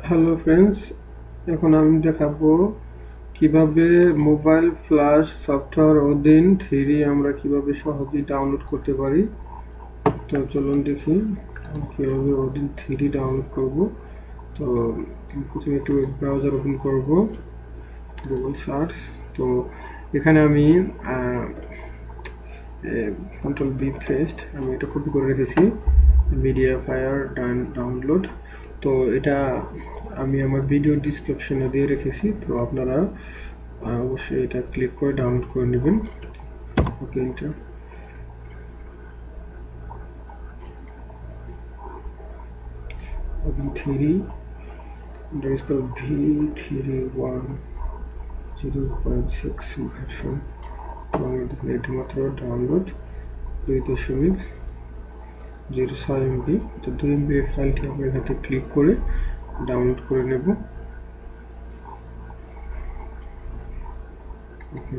Hello friends, এখন আমি দেখাবো কিভাবে মোবাইল ফ্ল্যাশ সফটওয়্যার ওডিন 3 আমরা কিভাবে সহজেই ডাউনলোড করতে পারি। তো চলুন দেখি কিভাবে ওডিন 3 ডাউনলোড করব। তো প্রথমে একটু ওয়েব ব্রাউজার ওপেন করব, গুগল সার্চ। তো এখানে আমি কন্ট্রোল বি পেস্ট, আমি এটা কপি করে রেখেছি, মিডিয়া ফায়ার ডাউনলোড। তো এটা আমি আমার ভিডিও ডিসক্রিপশনে দিয়ে রেখেছি, তো আপনারা অবশ্যই এটা ক্লিক করে ডাউনলোড করে নেবেন। ওকে, এটা থ্রি V3.1.0.6 ভার্সন। এবং দেখুন এটা মাত্র ডাউনলোড 2.06 MB। তো 2 MB এর ফাইলটি আমরা এখানে ক্লিক করে ডাউনলোড করে নেব। ওকে।